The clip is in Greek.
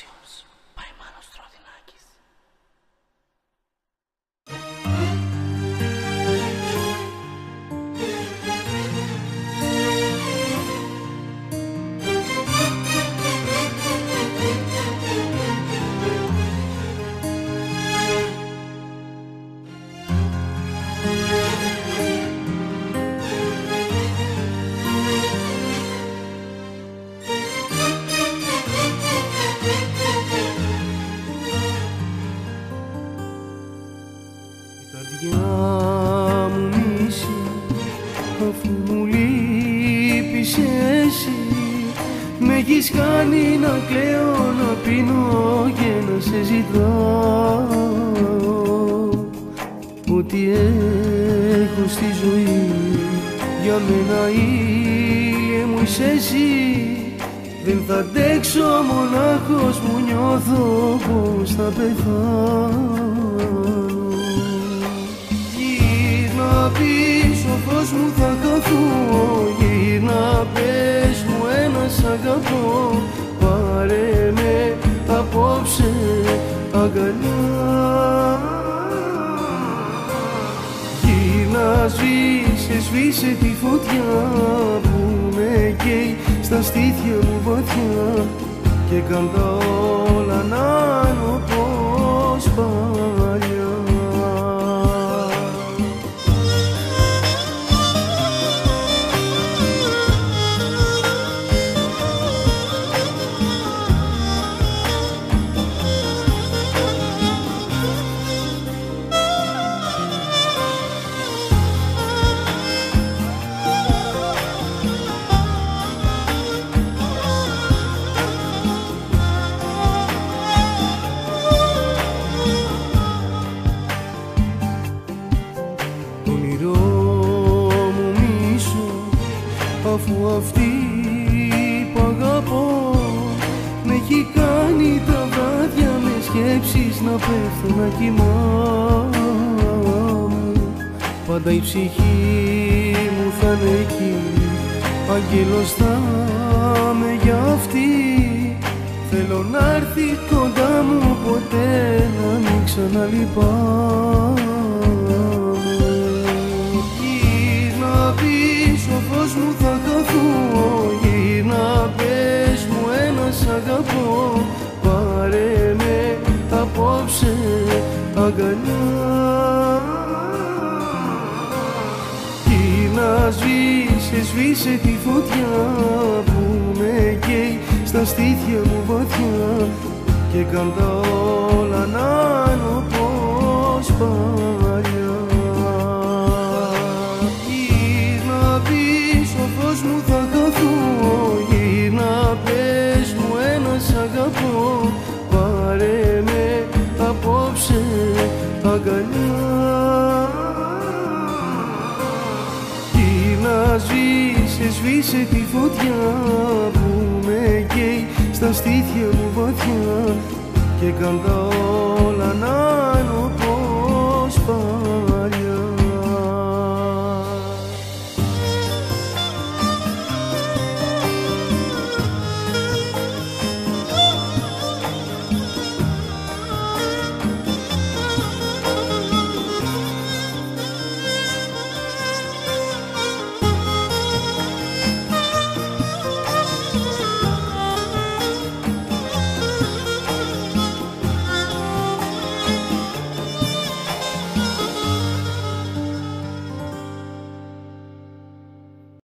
Productions by Manos Trodinakis. Καρδιά μου μίση, αφού μου λείπεις εσύ, με έχεις κάνει να κλαίω, να πίνω και να σε ζητάω. Ό,τι έχω στη ζωή για μένα ήλιε μου είσαι εσύ. Δεν θα αντέξω μονάχος μου, νιώθω πως θα πεθάνω. Γύρνα πίσω, φως μου θα χαθώ, γύρνα πες μου ένα σ' αγαπώ. Πάρε με απόψε αγκαλιά. Γύρνα σβήσε τη φωτιά που με καίει στα στήθια μου βαθιά, και κάν' τα όλα να είναι όπως παλιά. Αφού αυτή που αγαπώ με έχει κάνει τα βράδια με σκέψεις να πέφτω να κοιμάμαι. Πάντα η ψυχή μου θα είναι εκεί, αγγέλος θα είμαι για αυτή. Θέλω να έρθει κοντά μου, ποτέ να μην ξαναλυπάμαι. Γύρνα πίσω, φως μου θα χαθώ, γύρνα πες μου ένα σ' αγαπώ. Πάρε με απόψε αγκαλιά. Γύρνα σβήσε τη φωτιά που με καίει στα στήθια μου βαθιά, και κάν' τα όλα να είναι όπως παλιά. Γύρνα πίσω, φως μου θα χαθώ, γύρνα πες μου ένα σ' αγαπώ. Πάρε με απόψε αγκαλιά. Γύρνα σβήσε τη φωτιά που με καίει στα στήθια μου βαθιά, και κάν' τα όλα να είναι όπως παλιά.